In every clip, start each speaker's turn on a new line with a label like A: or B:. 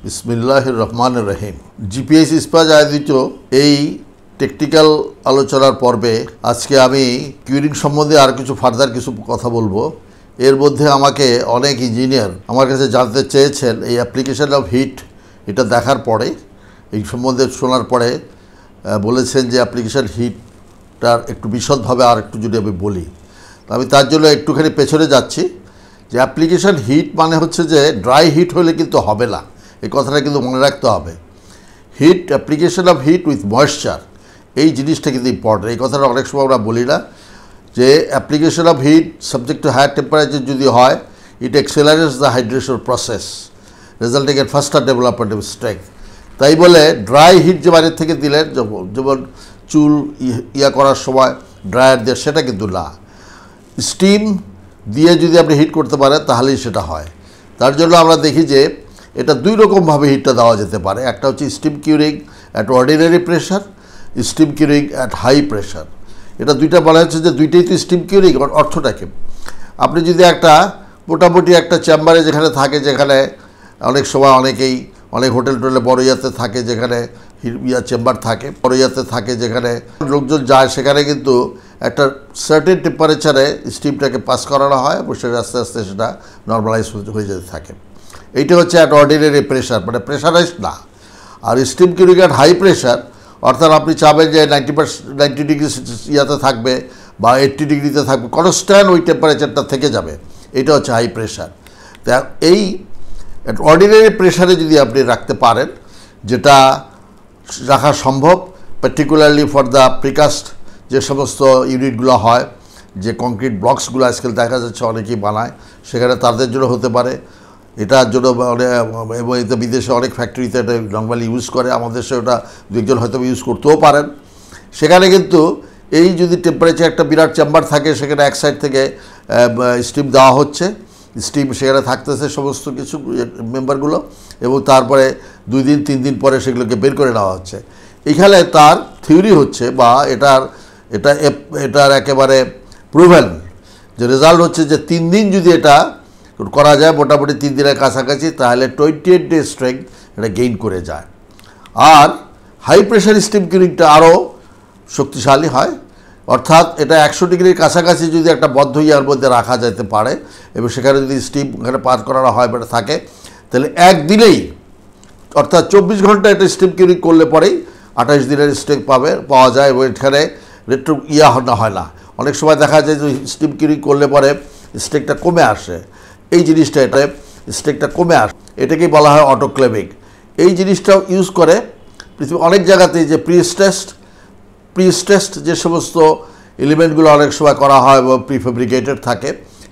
A: বিসমিল্লাহির রহমানির রহিম। জিপিএস ইস্পাত আয়োজিত এই টেকনিক্যাল আলোচনার পর্বে আজকে আমি কিউরিং সম্বন্ধে আর কিছু ফার্দার কিছু কথা বলবো। এর মধ্যে আমাকে অনেক ইঞ্জিনিয়ার আমার কাছে জানতে চেয়েছেন এই অ্যাপ্লিকেশন অফ হিট এটা দেখার পরে, এই সম্বন্ধে শোনার পরে বলেছেন যে অ্যাপ্লিকেশন হিটটার একটু বিশদভাবে আর একটু যদি আমি বলি, আমি তার জন্য একটুখানি পেছনে যাচ্ছি। যে অ্যাপ্লিকেশন হিট মানে হচ্ছে যে ড্রাই হিট হলে কিন্তু হবে না, এই কথাটা কিন্তু মনে রাখতে হবে। Heat, application of heat with moisture, এই জিনিসটা কিন্তু ইম্পর্টেন্ট। এই কথাটা অনেক সময় আমরা বলি না যে application of heat subject to higher temperature যদি হয়, it accelerates the hydration process resulting এর ফাস্টার ডেভেলপমেন্ট অফ স্ট্রেংথ। তাই বলে ড্রাই হিট যে বাইরের থেকে দিলেন, যেমন চুল করার সময় ড্রায়ার দিয়ে, সেটা কিন্তু না। স্টিম দিয়ে যদি আপনি হিট করতে পারেন তাহলেই সেটা হয়। তার জন্য আমরা দেখি যে এটা দুই রকমভাবে হিটটা দেওয়া যেতে পারে। একটা হচ্ছে steam curing at ordinary pressure, steam curing at high pressure. এটা দুইটা বলা হচ্ছে যে দুইটাই তো স্টিম কিউরিং। অর্থটাকে আপনি যদি একটা মোটামুটি একটা চেম্বারে যেখানে থাকে, যেখানে অনেক সময় অনেক হোটেল টোটেলে বড় ইয়াতে থাকে, যেখানে চেম্বার থাকে, বড় ইয়াতে থাকে, যেখানে লোকজন যায়, সেখানে কিন্তু একটা সার্টেন টেম্পারেচারে স্টিমটাকে পাস করানো হয় এবং সেটা আস্তে আস্তে সেটা নর্মালাইজ হয়ে যেতে থাকে। এইটা হচ্ছে অ্যাট অর্ডিনারি প্রেশার, মানে প্রেশারাইজ না। আর steam curing at high pressure, অর্থাৎ আপনি চাবেন যে 90 ডিগ্রি ইয়াতে থাকবে বা 80 ডিগ্রিতে থাকবে, কনস্ট্যান্ট ওই টেম্পারেচারটা থেকে যাবে, এটা হচ্ছে হাই প্রেশার। তা এই অর্ডিনারি প্রেশারে যদি আপনি রাখতে পারেন, যেটা রাখা সম্ভব, পার্টিকুলারলি ফর দ্য প্রিকাস্ট যে সমস্ত ইউনিটগুলো হয়, যে কংক্রিট ব্লকসগুলো আজকাল দেখা যাচ্ছে অনেকেই বানায়, সেখানে তাদের জন্য হতে পারে। এটার জন্য এবং এতে বিদেশে অনেক ফ্যাক্টরিতে এটা নর্মালি ইউজ করে, আমাদের দেশে ওটা দুজন হয়তো ইউজ করতেও পারেন। সেখানে কিন্তু এই যদি টেম্পারেচার একটা বিরাট চেম্বার থাকে, সেখানে এক সাইড থেকে স্টিম দেওয়া হচ্ছে, স্টিম সেখানে থাকতেছে সমস্ত কিছু মেম্বারগুলো, এবং তারপরে 2 দিন 3 দিন পরে সেগুলোকে বের করে নেওয়া হচ্ছে। এখানে তার থিওরি হচ্ছে বা এটার একেবারে প্রুভেন যে রেজাল্ট হচ্ছে যে 3 দিন যদি এটা করা যায়, মোটামুটি 3 দিনের কাছাকাছি, তাহলে 28 ডে স্ট্রেংথ এটা গেইন করে যায়। আর হাই প্রেশার স্টিম কিউরিংটা আরও শক্তিশালী হয়, অর্থাৎ এটা 100 ডিগ্রির কাছাকাছি যদি একটা বদ্ধ ইয়ার মধ্যে রাখা যেতে পারে এবং সেখানে যদি স্টিম ওখানে পার করানো হয় বা থাকে, তাহলে একদিনেই, অর্থাৎ 24 ঘন্টা এটা স্টিম কিউরিং করলে পরেই 28 দিনের স্ট্রেংথ পাওয়া যায় এবং এখানে একটু হয় না। অনেক সময় দেখা যায় যে স্টিম কিউরিং করলে পরে স্ট্রেংথটা কমে আসে, এই জিনিসটা এটা স্ট্রেংথটা কমে আসে, এটাকেই বলা হয় অটোক্লেভিং। এই জিনিসটাও ইউজ করে পৃথিবীর অনেক জায়গাতেই, যে প্রিস্টেস্ট যে সমস্ত এলিমেন্টগুলো অনেক সময় করা হয় এবং প্রিফেব্রিকেটেড থাকে,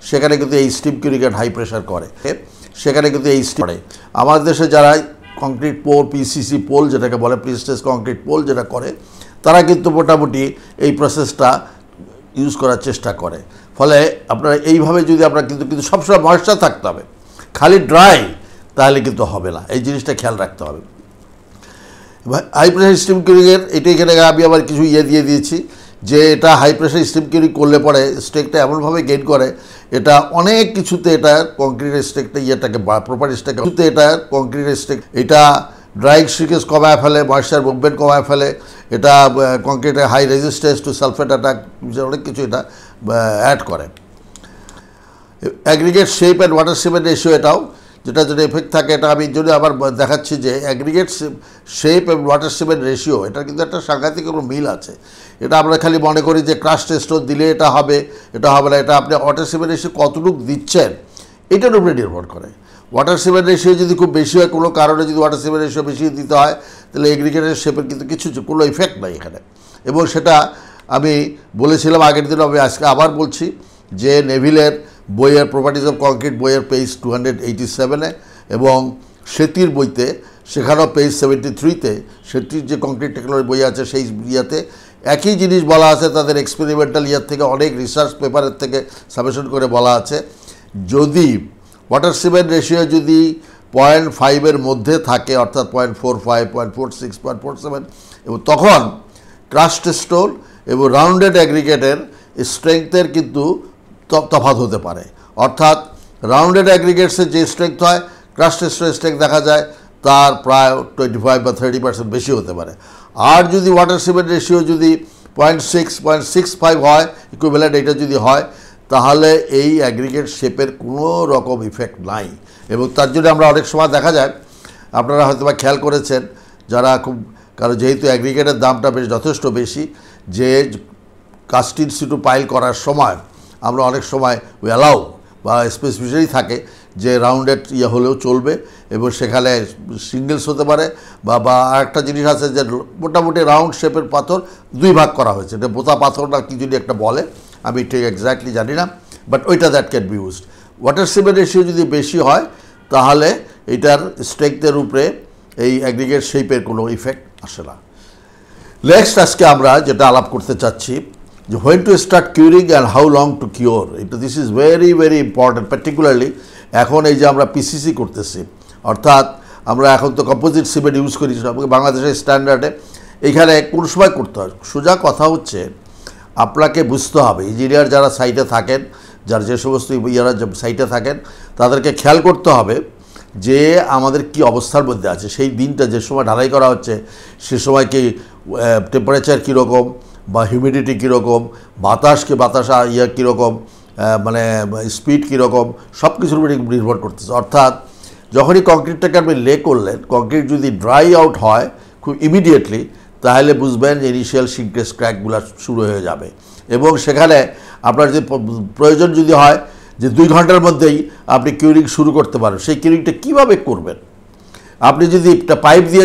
A: সেখানে কিন্তু এই steam curing at high pressure করে, সেখানে কিন্তু এই স্টিম করে। আমাদের দেশে যারা কংক্রিট পোল, পিসিসি পোল যেটাকে বলে, প্রিস্টেস্ট কংক্রিট পোল যেটা করে, তারা কিন্তু মোটামুটি এই প্রসেসটা ইউজ করার চেষ্টা করে। ফলে আপনারা এইভাবে যদি আপনারা কিন্তু সবসময় ময়েশ্চার থাকতে হবে, খালি ড্রাই তাহলে কিন্তু হবে না, এই জিনিসটা খেয়াল রাখতে হবে। হাই প্রেশার স্টিম কিউরিংয়ের এটা এখানে আমি আবার কিছু দিয়ে দিয়েছি যে এটা হাই প্রেশার স্টিম কিউরিং করলে পরে স্ট্রেংথটা এমনভাবে গেইন করে, এটা অনেক কিছুতে এটা কংক্রিটের স্ট্রেংথটা প্রপার্টিসটাকে এটা কংক্রিটের স্ট্রেংথ, এটা ড্রাইং শ্রিকেজ কমায় ফেলে, ময়েশ্চার মুভমেন্ট কমায় ফেলে, এটা কংক্রিটের high resistance to sulphate attack, অনেক কিছু এটা অ্যাড করে। Aggregate shape and water cement ratio, এটাও যেটা যেটা এফেক্ট থাকে, এটা আমি যদি আবার দেখাচ্ছি যে অ্যাগ্রিগেট শেপ এবং ওয়াটার সিমেন্ট রেশিও, এটা কিন্তু একটা সাংঘাতিক কোনো মিল আছে। এটা আমরা খালি মনে করি যে ক্রাস্ট স্টোন দিলে এটা হবে না, এটা আপনি ওয়াটার সিমেন্ট রেশিও কতটুকু দিচ্ছেন এটার উপরে নির্ভর করে। ওয়াটার সিমেন্ট রেশিও যদি খুব বেশি হয়, কোনো কারণে যদি ওয়াটার সিমেন্ট রেশিও বেশি দিতে হয়, তাহলে এগ্রিগেটের শেপের কিন্তু কোনো ইফেক্ট নাই এখানে। এবং সেটা আমি বলেছিলাম আগের দিন, আমি আজকে আবার বলছি যে নেভিলের বইয়ের প্রপার্টিজ অফ কংক্রিট বইয়ের পেজ 287-এ এবং সেতির বইতে, সেখানেও পেজ 73-তে সেতির যে কংক্রিট টেকনোলজি বই আছে সেই ইয়াতে একই জিনিস বলা আছে। তাদের এক্সপেরিমেন্টাল ইয়ার থেকে, অনেক রিসার্চ পেপারের থেকে সাবমিশন করে বলা আছে, যদি ওয়াটার সিমেন্ট রেশিও যদি 0.5-এর মধ্যে থাকে, অর্থাৎ 0.45, 0.46, 0.47, এবং তখন ক্রাস্ট স্টোন এবং রাউন্ডেড অ্যাগ্রিগেটের স্ট্রেংথের কিন্তু তফাৎ হতে পারে। অর্থাৎ রাউন্ডেড অ্যাগ্রিগেটসের যে স্ট্রেংথ হয়, ক্রাস্ট স্ট্রেংথ দেখা যায় তার প্রায় 25 বা 30% বেশি হতে পারে। আর যদি ওয়াটার সিমেন্ট রেশিও যদি 0.65 হয় ইকুইভ্যালেন্ট, এটা যদি হয়, তাহলে এই অ্যাগ্রিগেট শেপের কোনো রকম ইফেক্ট নাই। এবং তার জন্য আমরা অনেক সময় দেখা যায়, আপনারা হয়তো বা খেয়াল করেছেন যারা খুব, কারণ যেহেতু অ্যাগ্রিগেটের দামটা বেশ যথেষ্ট বেশি, যে কাস্ট ইন সিটু পাইল করার সময় আমরা অনেক সময় উই অ্যালাউ বা স্পেসিফিশালি থাকে যে রাউন্ডেড ইয়ে হলেও চলবে, এবং সেখানে সিঙ্গেলস হতে পারে বা আরেকটা জিনিস আছে যে মোটামুটি রাউন্ড শেপের পাথর 2 ভাগ করা হয়েছে, এটা বোতা পাথর না কি যদি একটা বলে, আমি ঠিক এক্স্যাক্টলি জানি না, বাট ওইটা that can be used. Water cement ratio যদি বেশি হয় তাহলে এটার স্ট্রেংথের উপরে এই অ্যাগ্রিগেট শেপের কোনো ইফেক্ট আসে না। নেক্সট আজকে আমরা যেটা আলাপ করতে চাচ্ছি যে when to start curing and how long to cure, এটা this is very very important. Particularly এখন এই যে আমরা পিসিসি করতেছি, অর্থাৎ আমরা এখন তো কম্পোজিট সিমেন্ট ইউজ করি বাংলাদেশের স্ট্যান্ডার্ডে, এখানে কোন সময় করতে হয়? সোজা কথা হচ্ছে আপনাকে বুঝতে হবে, ইঞ্জিনিয়ার যারা সাইটে থাকেন, যার যে সমস্ত ইয়ারা সাইটে থাকেন, তাদেরকে খেয়াল করতে হবে যে আমাদের কি অবস্থার মধ্যে আছে। সেই দিনটা যে সময় ঢালাই করা হচ্ছে সে সময় কি টেম্পারেচার কীরকম বা হিউমিডিটি কীরকম, বাতাস কীরকম, মানে স্পিড কীরকম, সব কিছুর উপরে নির্ভর করতেছে। অর্থাৎ যখনই কংক্রিটটাকে আপনি লে করলেন, কংক্রিট যদি ড্রাই আউট হয় খুব ইমিডিয়েটলি, তাহলে বুঝবেন যে ইনিশিয়াল সিঙ্কেজ ক্র্যাকগুলো শুরু হয়ে যাবে, এবং সেখানে আপনার যে প্রয়োজন যদি হয় যে 2 ঘন্টার মধ্যেই আপনি কিউরিং শুরু করতে পারেন, সেই কিউরিংটা কীভাবে করবেন? আপনি যদি একটা পাইপ দিয়ে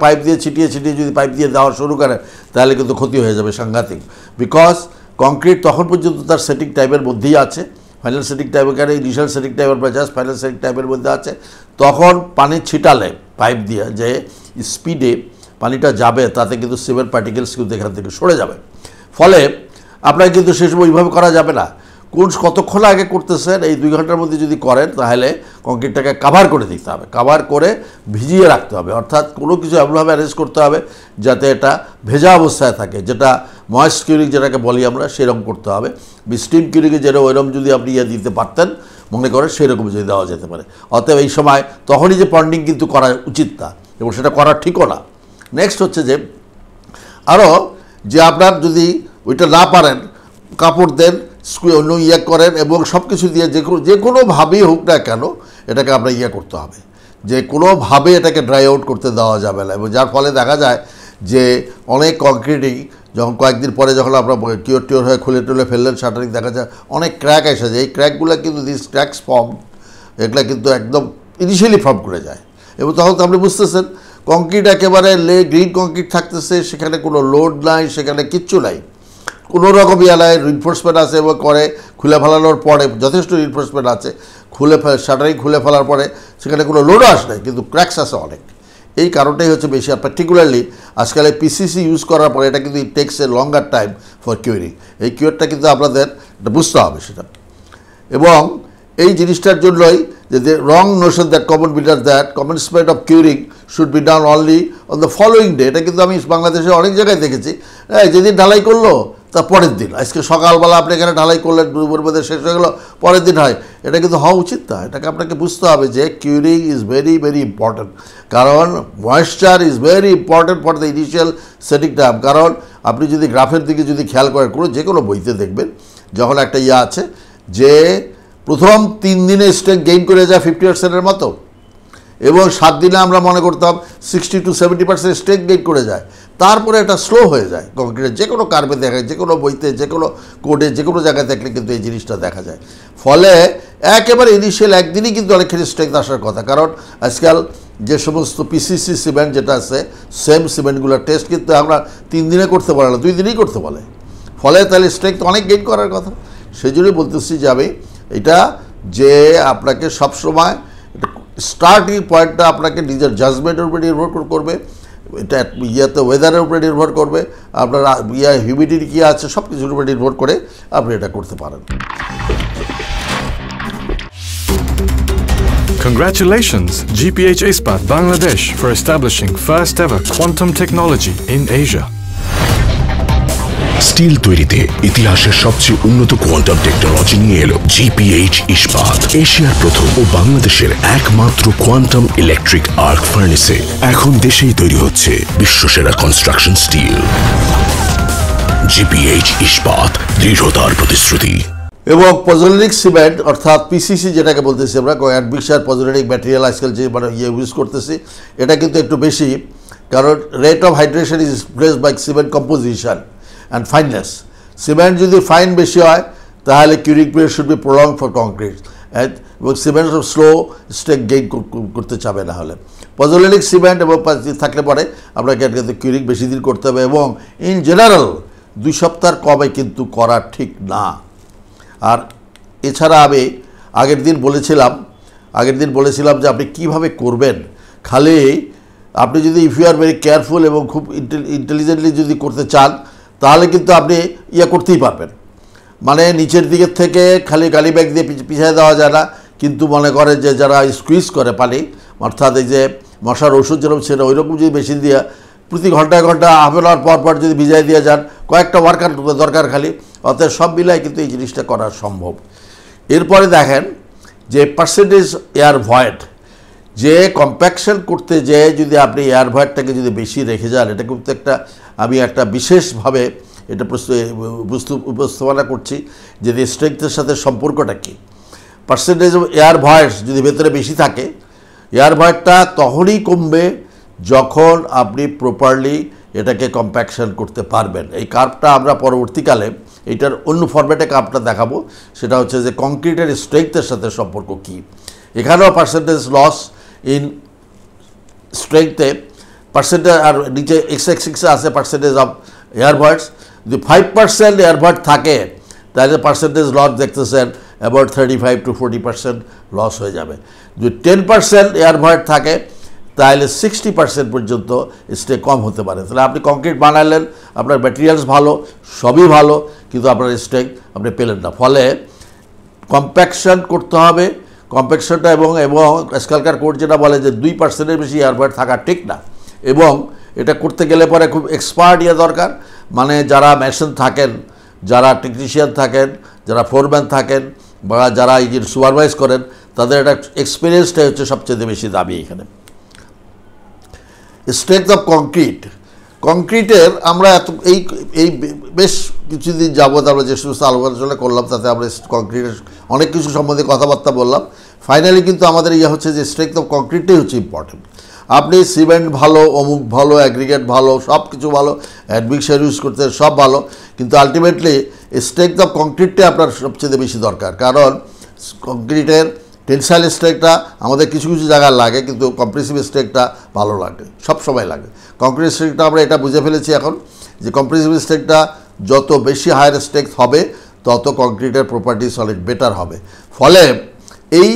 A: পাইপ দিয়ে ছিটিয়ে যদি পাইপ দিয়ে দেওয়া শুরু করেন, তাহলে কিন্তু ক্ষতি হয়ে যাবে সাংঘাতিক। বিকজ কংক্রিট তখন পর্যন্ত তার সেটিং টাইপের মধ্যেই আছে, ফাইনাল সেটিং টাইপের কারণে ইনিশিয়াল সেটিং টাইপের বা জাস্ট ফাইনাল সেটিং টাইপের মধ্যে আছে, তখন পানি ছিটালে পাইপ দিয়ে যে স্পিডে পানিটা যাবে, তাতে কিন্তু সিমেন্ট পার্টিকেলস কিন্তু এখান থেকে সরে যাবে। ফলে আপনার কিন্তু সে সময় ওইভাবে করা যাবে না। কতক্ষণ আগে করতেছেন, এই 2 ঘন্টার মধ্যে যদি করেন তাহলে কংক্রিটটাকে কাভার করে দিতে হবে, কাভার করে ভিজিয়ে রাখতে হবে, অর্থাৎ কোনো কিছু এমনভাবে অ্যারেঞ্জ করতে হবে যাতে এটা ভেজা অবস্থায় থাকে, যেটা ময়েস্ট কিউরিং যেটাকে বলি আমরা, সেরকম করতে হবে। স্টিম কিউরিংয়ে যেটা ওইরকম যদি আপনি দিতে পারতেন মনে করেন, সেরকম যদি দেওয়া যেতে পারে। অতএব এই সময় তখনই যে পন্ডিং কিন্তু করা উচিত না, এবং সেটা করা ঠিকও না। নেক্সট হচ্ছে যে আরও যে আপনার যদি ওইটা না পারেন, কাপড় দেন, অন্য করেন, এবং সব কিছু দিয়ে যে কোনোভাবেই হোক না কেন এটাকে আপনার করতে হবে, যে কোনোভাবে এটাকে ড্রাই আউট করতে দেওয়া যাবে না। এবং যার ফলে দেখা যায় যে অনেক কংক্রিটই যখন কয়েকদিন পরে যখন আপনার কিওর হয়ে খুলে টুলে ফেললেন, শাটারিং, দেখা যায় অনেক ক্র্যাক এসে যায়। এই ক্র্যাকগুলো কিন্তু দিস ক্র্যাকস ফর্ম, এগুলো কিন্তু একদম ইনিশিয়ালি ফর্ম করে যায়, এবং তখন তো আপনি বুঝতেছেন কংক্রিট একেবারে গ্রিন কংক্রিট থাকতেছে, সেখানে কোনো লোড নাই, সেখানে কিচ্ছু নাই, কোনো রকম ইয়ালায় রিনফোর্সমেন্ট আছে, এবং খুলে ফেলানোর পরে যথেষ্ট রিনফোর্সমেন্ট আছে, শাটারিং খুলে ফেলার পরে সেখানে কোনো লোডও আসে নাই, কিন্তু ক্র্যাকস আছে অনেক। এই কারণটাই হচ্ছে বেশি। আর পার্টিকুলারলি আজকাল এই পিসিসি ইউজ করার পরে এটা কিন্তু takes a longer time for curing. এই কিউরটা কিন্তু আপনাদের এটা বুঝতে হবে সেটা। এবং এই জিনিসটার জন্যই যে wrong notion that common builder that commencement of curing should be done only on the following day, এটা কিন্তু আমি বাংলাদেশে অনেক জায়গায় দেখেছি, যেদিন ঢালাই করলো তার পরের দিন, আজকে সকালবেলা আপনি এখানে ঢালাই করলেন, দুপুরের মধ্যে শেষ হয়ে গেলো, পরের দিন হয়, এটা কিন্তু হওয়া উচিত না। এটাকে আপনাকে বুঝতে হবে যে curing is very very important, কারণ moisture is very important for the initial setting time. কারণ আপনি যদি গ্রাফের দিকে যদি খেয়াল করেন, যে কোনো বইতে দেখবেন যখন একটা আছে যে প্রথম 3 দিনে স্ট্রেংথ গেইন করে যায় 50%-এর মতো, এবং 7 দিনে আমরা মনে করতাম 60 to 70% স্ট্রেংথ গেইন করে যায়, তারপরে এটা স্লো হয়ে যায়। কংক্রিটের যে কোনো কার্ভে দেখা যায়, যে কোনো বইতে, যে কোনো কোডে, যে কোনো জায়গায় দেখলে কিন্তু এই জিনিসটা দেখা যায়। ফলে একেবারে ইনিশিয়াল একদিনই কিন্তু অনেকখানি স্ট্রেংথ আসার কথা, কারণ আজকাল যে সমস্ত পিসিসি সিমেন্ট যেটা আছে, সেম সিমেন্টগুলোর টেস্ট কিন্তু আমরা 3 দিনে করতে পারে না, 2 দিনেই করতে বলে। ফলে তাহলে স্ট্রেংথ অনেক গেইন করার কথা। সেই জন্যই বলতেছি যে আমি এটা যে আপনাকে সবসময় স্টার্টিং পয়েন্টটা আপনাকে নিজের জাজমেন্টের উপরে নির্ভর করবে, এটা ওয়েদারের উপরে নির্ভর করবে, আপনার হিউমিডিটি কী আছে, সব কিছুর উপরে নির্ভর করে আপনি এটা করতে পারেন।
B: Congratulations, GPH Ispat Bangladesh, for establishing first ever quantum technology in Asia.
C: Steel তৈরিতে ইতিহাসের সবচেয়ে উন্নত কোয়ান্টাম টেকনোলজি নিয়ে এলো জিপিএইচ ইস্পাত, এশিয়ার প্রথম ও বাংলাদেশের একমাত্র কোয়ান্টাম ইলেকট্রিক আর্ক ফার্নেসে এখন দেশেই তৈরি হচ্ছে বিশ্বসেরা কনস্ট্রাকশন স্টিল। জিপিএইচ ইস্পাত, দৃঢ়তার প্রতিশ্রুতি।
A: এবং পজোলেনিক সিমেন্ট অর্থাৎ পিসিসি যেটাকে বলতেছি আমরা, অ্যাডমিক্সার পজোলেনিক ম্যাটেরিয়াল আজকাল যে মানে ইউজ করতেছি, এটা কিন্তু একটু বেশি, কারণ rate of hydration is placed by cement composition and fineness. Cement যদি ফাইন বেশি হয় তাহলে curing period should be prolong for concrete, এবং সিমেন্ট স্লো স্টেক গেইন করতে চাবে না হলে। পজোলেনিক সিমেন্ট এবং থাকলে পরে আপনাকে কিন্তু কিউরিং বেশি দিন করতে হবে, এবং ইন জেনারেল 2 সপ্তাহ কমে কিন্তু করা ঠিক না। আর এছাড়া আমি আগের দিন বলেছিলাম যে আপনি কিভাবে করবেন। খালি আপনি যদি if you are very careful এবং খুব ইন্টেলিজেন্টলি যদি করতে চান তাহলে কিন্তু আপনি করতেই পারবেন। মানে নিচের দিকের থেকে খালি গালি ব্যাগ দিয়ে পিছিয়ে দেওয়া যায় না, কিন্তু মনে করে যে যারা স্কুইজ করে পানি, অর্থাৎ এই যে মশার ওষুধ যেরকম সেটা ওইরকম যদি মেশিন দিয়ে প্রতি ঘন্টায় হাফ অ্যান আওয়ার পর যদি ভিজাই দিয়ে যান, কয়েকটা ওয়ার্কার দরকার খালি, অতএব সব মিলাই কিন্তু এই জিনিসটা করা সম্ভব। এরপরে দেখেন যে পার্সেন্টেজ এয়ার ভয়েড, যে কম্প্যাকশন করতে যেয়ে যদি আপনি এয়ার ভয়েডটাকে যদি বেশি রেখে যান, এটা কিন্তু আমি একটা বিশেষভাবে এটা উপস্থাপনা করছি যে স্ট্রেংথের সাথে সম্পর্কটা কী। পার্সেন্টেজ অফ এয়ার ভয়েডস যদি ভেতরে বেশি থাকে, এয়ার ভয়েডটা তখনই কমবে যখন আপনি প্রপারলি এটাকে কম্প্যাকশন করতে পারবেন। এই কার্ভটা আমরা পরবর্তীকালে এইটার অন্য ফরম্যাটে কার্ভটা দেখাবো, সেটা হচ্ছে যে কংক্রিটের স্ট্রেংথের সাথে সম্পর্ক কী। এখানেও পার্সেন্টেজ লস ইন স্ট্রেংথে পার্সেন্টেজ, আর নিচে x-axis আছে পার্সেন্টেজ অফ এয়ার ভয়েডস। যদি 5% এয়ার ভয়েড থাকে তাহলে পার্সেন্টেজ লস দেখতেছেন অ্যাবাউট 35 to 40% লস হয়ে যাবে। যদি 10% এয়ার ভয়েড থাকে তাহলে 60% পর্যন্ত স্টে কম হতে পারে। তাহলে আপনি কংক্রিট বানালেন, আপনার ম্যাটেরিয়ালস ভালো, সবই ভালো, কিন্তু আপনার স্ট্রেংথ আপনি পেলেন না। ফলে কম্প্যাকশন করতে হবে। কম্প্যাকশনটা এবং আজকালকার কোড যেটা বলে যে 2%-এর বেশি এয়ার ভয়েড থাকা ঠিক না, এবং এটা করতে গেলে পরে খুব এক্সপার্ট দরকার। মানে যারা মেশিন থাকেন, যারা টেকনিশিয়ান থাকেন, যারা ফোরম্যান থাকেন, বা যারা এই যে সুপারভাইজ করেন, তাদের একটা এক্সপিরিয়েন্সটাই হচ্ছে সবচেয়ে বেশি দাবি এখানে। স্ট্রেংথ অফ কংক্রিটের আমরা এই বেশ কিছুদিন যাবৎ আমরা যে সমস্ত আলোচনা করলাম তাতে আমরা কংক্রিটের অনেক কিছু সম্বন্ধে কথাবার্তা বললাম। ফাইনালি কিন্তু আমাদের হচ্ছে যে স্ট্রেংথ অফ কংক্রিটটাই হচ্ছে ইম্পর্টেন্ট। আপনি সিমেন্ট ভালো, অমুক ভালো, অ্যাগ্রিগেট ভালো, সব কিছু ভালো, অ্যাডমিক্সার ইউজ করতে সব ভালো, কিন্তু আলটিমেটলি স্ট্রেংথ অফ কংক্রিটটাই আপনার সবচেয়ে বেশি দরকার। কারণ কংক্রিটের টেনসাইল স্ট্রেংথটা আমাদের কিছু কিছু জায়গায় লাগে, কিন্তু কম্প্রেসিভ স্ট্রেংথটা ভালো লাগে, সব সময় লাগে। কংক্রিট স্ট্রেংথটা আমরা এটা বুঝে ফেলেছি এখন যে কম্প্রেসিভ স্ট্রেংথটা যত বেশি হায়ার স্ট্রেংথ হবে তত কংক্রিটের প্রপার্টিস অনেক বেটার হবে। ফলে এই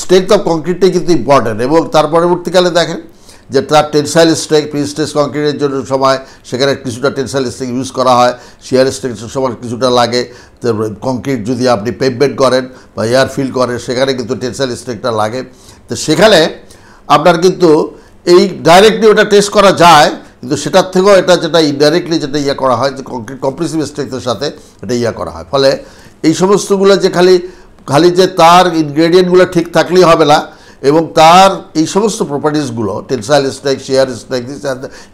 A: স্ট্রেংথ অফ কংক্রিটটাই কিন্তু ইম্পর্ট্যান্ট। এবং তার পরবর্তীকালে দেখেন যে তার টেনসাইল স্ট্রেংথ, প্রি-স্ট্রেস কংক্রিটের জন্য সময় সেখানে কিছুটা টেনসাইল স্ট্রেংথ ইউজ করা হয়, শিয়ার স্ট্রেংথের সময় কিছুটা লাগে। তো কংক্রিট যদি আপনি পেভমেন্ট করেন বা এয়ার ফিল করেন সেখানে কিন্তু টেনসাইল স্ট্রেংথটা লাগে। তো সেখানে আপনার কিন্তু এই ডাইরেক্টলি ওটা টেস্ট করা যায়, কিন্তু সেটার থেকেও এটা যেটা ইনডাইরেক্টলি যেটা করা হয় যে কংক্রিট কম্প্রেসিভ স্ট্রেংথের সাথে এটা করা হয়। ফলে এই সমস্তগুলো যে খালি যে তার ইনগ্রেডিয়েন্টগুলো ঠিক থাকলেই হবে না, এবং তার এই সমস্ত প্রপার্টিসগুলো tensile strength, shear strength,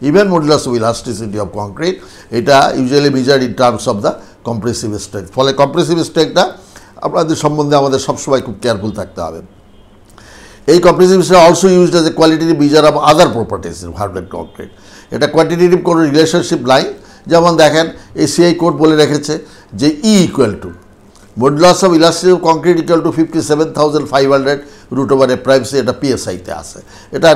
A: even modulus of elasticity of concrete, এটা usually measured in terms of the compressive strength. ফলে কম্প্রেসিভ স্ট্রেংথটা আপনাদের সম্বন্ধে আমাদের সবসময় খুব কেয়ারফুল থাকতে হবে। এই compressive strength also used as a qualitative measure of other properties in hardware concrete. এটা কোয়ান্টিটেটিভ কোনো রিলেশনশিপ নাই। যেমন দেখেন এসিআই কোড বলে রেখেছে যে E equal to modulus of elasticity of concrete equal to 57,500 √/a prime C, এটা পিএসআইতে আছে, এটা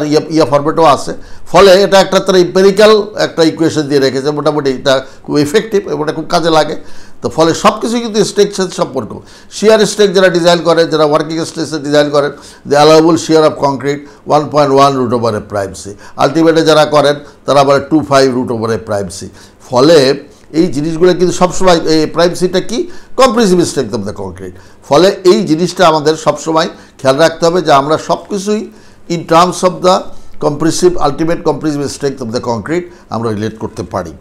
A: ফরম্যাটও আছে। ফলে এটা একটা তারা ইম্পেরিক্যাল একটা ইকুয়েশন দিয়ে রেখেছে, মোটামুটি এটা খুব ইফেক্টিভ এবং এটা খুব কাজে লাগে। তো ফলে সব কিছু কিন্তু স্ট্রেংথের সাথে সম্পর্ক। শিয়ার স্ট্রেংথ যারা ডিজাইন করেন, যারা ওয়ার্কিং স্ট্রেসে ডিজাইন করেন, the allowable shear of concrete 1.1 √/a prime C. আলটিমেটে যারা করেন তারা বলে 2.5 √/a প্রাইম সি। ফলে এই জিনিসগুলো কিন্তু সবসময় এই প্রাইম সিটা কি compressive strength of the concrete. ফলে এই জিনিসটা আমাদের সবসময় খেয়াল রাখতে হবে যে আমরা সব কিছুই in terms of the compressive ultimate compressive strength of the concrete আমরা রিলেট করতে পারি।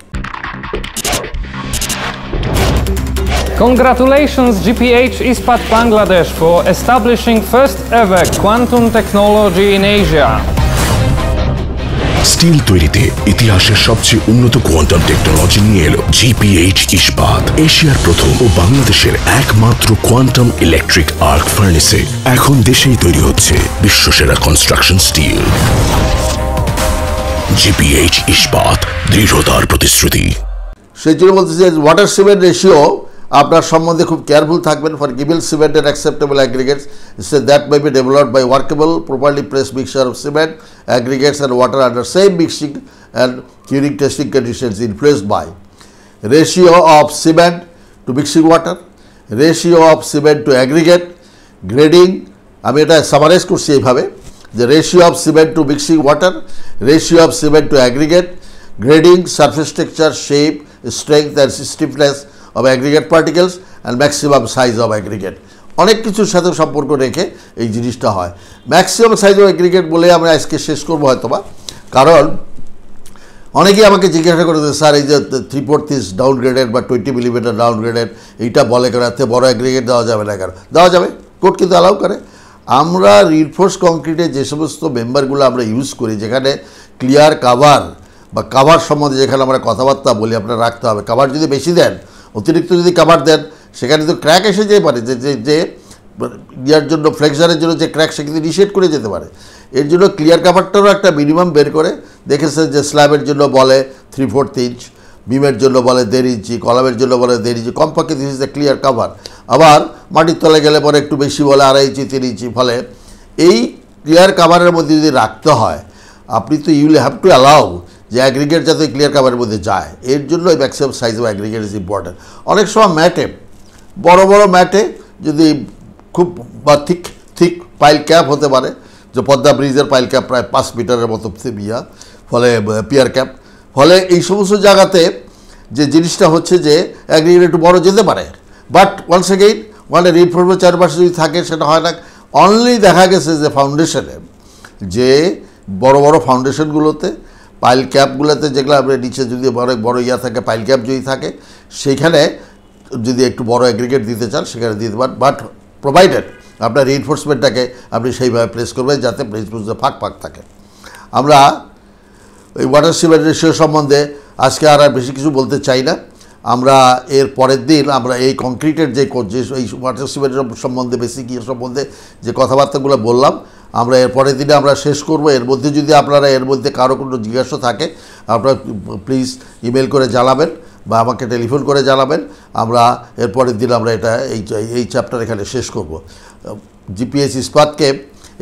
D: Congratulations GPH Ispat Bangladesh for establishing first ever quantum technology in Asia.
C: Steel তৈরিতে ইতিহাসের সবচেয়ে উন্নত কোয়ান্টাম টেকনোলজি নিয়ে এলো জিপিএইচ ইস্পাত। এশিয়ার প্রথম ও বাংলাদেশের একমাত্র কোয়ান্টাম ইলেকট্রিক আর্ক ফার্নেসে এখন দেশেই তৈরি হচ্ছে বিশ্বসেরা কনস্ট্রাকশন স্টিল। জিপিএইচ ইস্পাত, দৃঢ়তার প্রতিশ্রুতি।
A: সেই জন্য বলতে যে ওয়াটার সিমেন্ট রেশিও আপনার সম্বন্ধে খুব কেয়ারফুল থাকবেন। For given cement and acceptable aggregates that may be developed by workable properly pressed mixture of cement aggregates and water under same mixing and curing testing conditions influenced by ratio of cement to mixing water, ratio of cement to aggregate, grading, আমি এটা summarise করছি এইভাবে যে ratio of cement to mixing water, ratio of cement to aggregate, grading, surface texture, shape, strength and stiffness of aggregate particles and maximum size of aggregate. অনেক কিছুর সাথে সম্পর্ক রেখে এই জিনিসটা হয়। ম্যাক্সিমাম সাইজ অফ এগ্রিগেট বলে আমরা আজকে শেষ করবো হয়তোবা, কারণ অনেকেই আমাকে জিজ্ঞাসা করে যে স্যার এই যে 3/4 ডাউনগ্রেডেড বা 20 মিলিমিটার ডাউনগ্রেডেড এইটা বলে কেন, এতে বড় এগ্রিগেট দেওয়া যাবে না কেন? দেওয়া যাবে, কোর্ট কিন্তু অ্যালাউ করে। আমরা রিইনফোর্স কংক্রিটের যে সমস্ত মেম্বারগুলো আমরা ইউজ করি, যেখানে ক্লিয়ার কাভার বা কাভার সম্বন্ধে যেখানে আমরা কথাবার্তা বলি আপনার রাখতে হবে। কাভার যদি বেশি দেন, অতিরিক্ত যদি কাভার দেন, সেখানে তো ক্র্যাক এসে যেতে পারে, যে ইয়ার জন্য ফ্লেক্সারের জন্য যে ক্র্যাক সে কিন্তু রিসেট করে যেতে পারে। এর জন্য ক্লিয়ার কাভারটারও একটা মিনিমাম বের করে দেখেছে যে স্ল্যাবের জন্য বলে 3/4 ইঞ্চ, বিমের জন্য বলে 1.5 ইঞ্চি, কলামের জন্য বলে 1.5 ইঞ্চি, কমপক্ষে this is the clear cover. আবার মাটির তলে গেলে পরে একটু বেশি বলে 2.5 ইঞ্চি 3 ইঞ্চি। ফলে এই ক্লিয়ার কাভারের মধ্যে যদি রাখতে হয়, আপনি তো you will have to allow যে অ্যাগ্রিগেট যাতে ক্লিয়ার কাভারের মধ্যে যায়। এর জন্য maximum size of aggregate is important. অনেক সময় ম্যাটে, বড় বড় ম্যাটে যদি খুব বা ঠিক পাইল ক্যাপ হতে পারে, যে পদ্মা ব্রিজের পাইল ক্যাপ প্রায় 5 মিটারের মতো ফলে পিয়ার ক্যাপ, ফলে এই সমস্ত জায়গাতে যে জিনিসটা হচ্ছে যে অ্যাগ্রিগেট একটু বড় যেতে পারে। But once again one reinforcement চারপাশে যদি থাকে সেটা হয় না। অনলি দেখা গেছে যে ফাউন্ডেশনে, যে বড় বড় ফাউন্ডেশনগুলোতে পাইল ক্যাপগুলোতে যেগুলো আপনার নিচে যদি বড় ইয়া থাকে, পাইল ক্যাপ যদি থাকে, সেইখানে যদি একটু বড় অ্যাগ্রিগেট দিতে চান সেখানে দিতে পারেন। বাট প্রোভাইডেড আপনার রিইনফোর্সমেন্টটাকে আপনি সেইভাবে প্লেস করবেন যাতে প্লেস ফাঁক থাকে। আমরা এই ওয়াটার সিমেন্ট রেশিও সম্বন্ধে আজকে আর বেশি কিছু বলতে চাই না। আমরা এর পরের দিন আমরা এই কংক্রিটের যে এই ওয়াটার সিমেন্টের সম্বন্ধে বেসিক ইয়ে সম্বন্ধে যে কথাবার্তাগুলো বললাম, আমরা এর পরের দিনে আমরা শেষ করব। এর মধ্যে যদি আপনারা এর মধ্যে কারো কোনো জিজ্ঞাসা থাকে, আপনারা প্লিজ ইমেল করে জানাবেন বা আমাকে টেলিফোন করে জানাবেন। আমরা এর পরের দিন আমরা এটা এই চ্যাপ্টার এখানে শেষ করব। জিপিএইচ ইস্পাতকে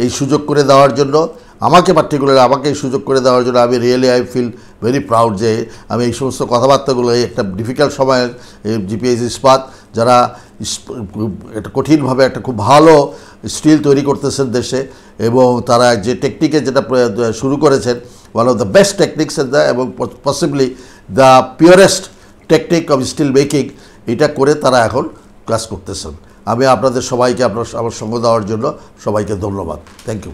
A: এই সুযোগ করে দেওয়ার জন্য, আমাকে পার্টিকুলার আমাকে এই সুযোগ করে দেওয়ার জন্য আমি really I feel very proud যে আমি এই সমস্ত কথাবার্তাগুলো একটা ডিফিকাল্ট সময়ে জিপিএইচ ইস্পাত যারা একটা কঠিনভাবে একটা খুব ভালো স্টিল তৈরি করতেছেন দেশে, এবং তারা যে টেকনিকে যেটা শুরু করেছেন, one of the best techniques এবং possibly the purest technique of steel making, এটা করে তারা এখন কাজ করতেছেন। আমি আপনাদের সবাইকে আমার সঙ্গ দেওয়ার জন্য সবাইকে ধন্যবাদ। Thank you.